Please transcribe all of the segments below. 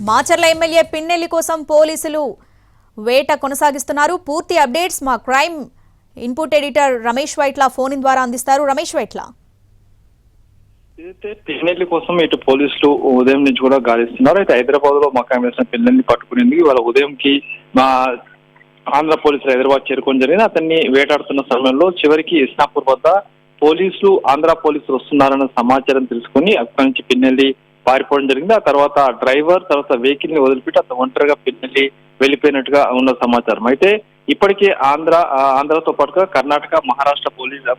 Macherla MLA Pinnelli కోసం పోలీసులు వేట కొనసాగిస్తున్నారు. పూర్తి అప్డేట్స్ మా crime input editor Ramesh Vaitla phone ద్వారా అందిస్తారు. రమేష్ వైట్ల, అయితే పిన్నెల్లి కోసం ఇటు పోలీసులు ఉదయం నుంచి కూడా గాలిస్తున్నారు. అయితే హైదరాబాద్ లో మకాం వేసిన పిన్నెల్ని పట్టుకునేందుకు ఇవాళ ఉదయంకి మా ఆంధ్ర పోలీసులు హైదరాబాద్ చేరుకోవడం జరిగింది. అతన్ని వేటాడుతున్న సమయంలో చివరికి ఇస్నాపూర్ వద్ద పోలీసులు ఆంధ్ర పోలీసులు వస్తున్నారన్న సమాచారం తెలుసుకుని అక్కడి నుంచి పిన్నెల్లి పారిపోవడం జరిగింది. ఆ తర్వాత డ్రైవర్ తర్వాత వెహికల్ ని వదిలిపెట్టి అతను ఒంటరిగా పిన్నెల్లి వెళ్లిపోయినట్టుగా ఉన్న సమాచారం. అయితే ఇప్పటికే ఆంధ్రతో పాటుగా కర్ణాటక, మహారాష్ట్ర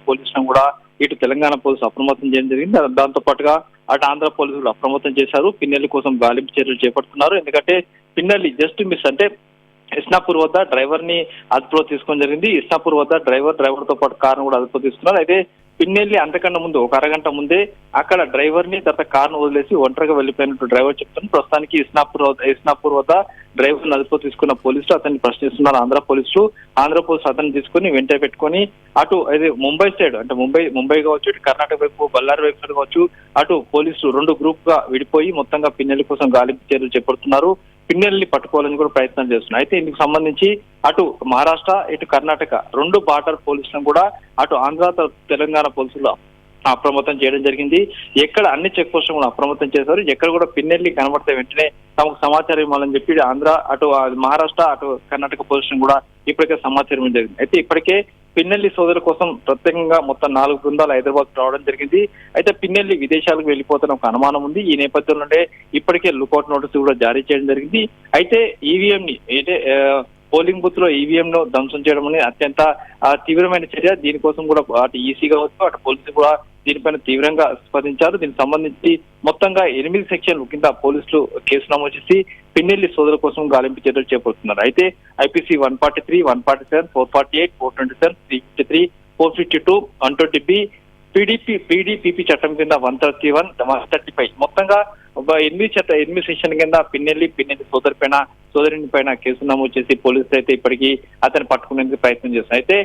పోలీసులను కూడా ఇటు తెలంగాణ పోలీసులు అప్రమత్తం చేయడం జరిగింది. దాంతో పాటుగా అటు ఆంధ్ర పోలీసులు అప్రమత్తం చేశారు. పిన్నెల్లి కోసం గాలింపు చర్యలు చేపడుతున్నారు. ఎందుకంటే పిన్నెల్లి జస్ట్ మిస్ అంటే ఇస్నాపూర్ వద్ద డ్రైవర్ ని అదుపులో తీసుకోవడం జరిగింది. ఇస్నాపూర్ వద్ద డ్రైవర్ తో పాటు కారును కూడా అదుపులో తీసుకున్నారు. అయితే పిన్నెల్లి అంతకన్నా ముందు ఒక అరగంట ముందే అక్కడ డ్రైవర్ ని తర్వాత కారును వదిలేసి ఒంటరిగా వెళ్లిపోయినట్టు డ్రైవర్ చెప్తున్నారు. ప్రస్తుతానికి ఇస్నాపూర్ వద్ద డ్రైవర్ ని అదుపులో తీసుకున్న పోలీసులు అతన్ని ప్రశ్నిస్తున్నారు. ఆంధ్ర పోలీసులు అతన్ని తీసుకుని వెంట పెట్టుకుని అటు అది ముంబై సైడ్ అంటే ముంబై కావచ్చు, ఇటు కర్ణాటక వైపు బళ్ళారి వైపు సైడ్ కావచ్చు, అటు పోలీసులు రెండు గ్రూప్ గా విడిపోయి మొత్తంగా పిన్నెల్లి కోసం గాలింపు చర్యలు చేపడుతున్నారు. పిన్నెల్ని పట్టుకోవాలని కూడా ప్రయత్నం చేస్తున్నారు. అయితే ఇందుకు సంబంధించి అటు మహారాష్ట్ర ఇటు కర్ణాటక రెండు బార్డర్ పోలీసులను కూడా అటు ఆంధ్ర తెలంగాణ పోలీసులు అప్రమత్తం చేయడం జరిగింది. ఎక్కడ అన్ని చెక్ పోస్టులు కూడా అప్రమత్తం చేశారు. ఎక్కడ కూడా పిన్నెల్లి కనబడితే వెంటనే తమకు సమాచారం ఇవ్వాలని చెప్పి ఆంధ్ర అటు మహారాష్ట్ర అటు కర్ణాటక పోలీసులు కూడా ఇప్పటికే సమాచారం జరిగింది. అయితే ఇప్పటికే పిన్నెల్లి సోదరుల కోసం ప్రత్యేకంగా మొత్తం 4 బృందాలు హైదరాబాద్ రావడం జరిగింది. అయితే పిన్నెల్లి విదేశాలకు వెళ్లిపోతున్న ఒక అనుమానం ఉంది. ఈ నేపథ్యంలోనే ఇప్పటికే లుకౌట్ నోటీసు కూడా జారీ చేయడం జరిగింది. అయితే ఈవీఎం ని అయితే పోలింగ్ బూత్ లో ఈవీఎం ను ధ్వంసం చేయడం అనేది అత్యంత తీవ్రమైన చర్య. దీనికోసం కూడా అటు ఈసీ కావచ్చు అటు పోలీసులు కూడా దీనిపైన తీవ్రంగా స్పందించారు. దీనికి సంబంధించి మొత్తంగా 8 సెక్షన్లు కింద పోలీసులు కేసు నమోదు చేసి పిన్నెల్లి సోదరుల కోసం గాలింపు చర్యలు చేపడుతున్నారు. అయితే ఐపీసీ 143, 147, 448, 427, 353, 452, 120B, పీడీపీపీ చట్టం కింద 131, 135 మొత్తంగా 8 సెక్షన్ కింద పిన్నెల్లి సోదరుని పైన కేసు నమోదు చేసి పోలీసులు అయితే ఇప్పటికీ అతన్ని పట్టుకునేందుకు ప్రయత్నం చేస్తారు. అయితే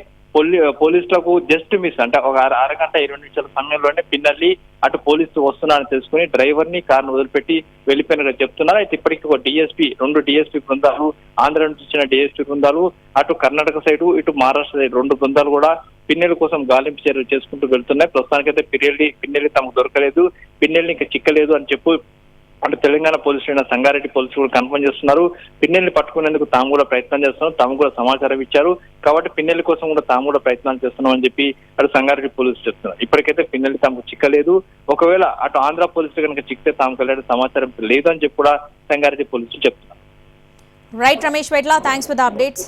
పోలీసులకు జస్ట్ మిస్ అంటే ఒక అరగంట 20 నిమిషాల సమయంలోనే పిన్నెల్లి అటు పోలీసులు వస్తున్నారని తెలుసుకుని డ్రైవర్ ని కారును వదిలిపెట్టి వెళ్లిపోయినట్టు చెప్తున్నారు. అయితే ఇప్పటికీ ఒక రెండు డిఎస్పీ బృందాలు, ఆంధ్ర నుంచి వచ్చిన డిఎస్పీ బృందాలు, అటు కర్ణాటక సైడ్ ఇటు మహారాష్ట్ర సైడ్ 2 బృందాలు కూడా పిన్నెల్లి కోసం గాలింపు చర్యలు చేసుకుంటూ వెళ్తున్నాయి. ప్రస్తుతానికైతే పిన్నెల్లి తమకు దొరకలేదు, పిన్నెల్లి ఇంకా చిక్కలేదు అని చెప్పు అంటే తెలంగాణ పోలీసులు సంగారెడ్డి పోలీసులు కూడా కన్ఫర్మ్ చేస్తున్నారు. పిన్నెల్ని పట్టుకునేందుకు తాము కూడా ప్రయత్నం చేస్తున్నారు, తాము కూడా సమాచారం ఇచ్చారు కాబట్టి పిన్నెల్లి కోసం కూడా తాము కూడా ప్రయత్నాలు చేస్తున్నాం అని చెప్పి అటు సంగారెడ్డి పోలీసులు చెప్తున్నారు. ఇప్పటికైతే పిన్నెల్లి తమకు చిక్కలేదు, ఒకవేళ అటు ఆంధ్ర పోలీసులు కనుక చిక్కితే తాము కలిగే సమాచారం లేదు అని చెప్పి కూడా సంగారెడ్డి పోలీసులు చెప్తున్నారు. Right Ramesh Vaitla, thanks for the updates.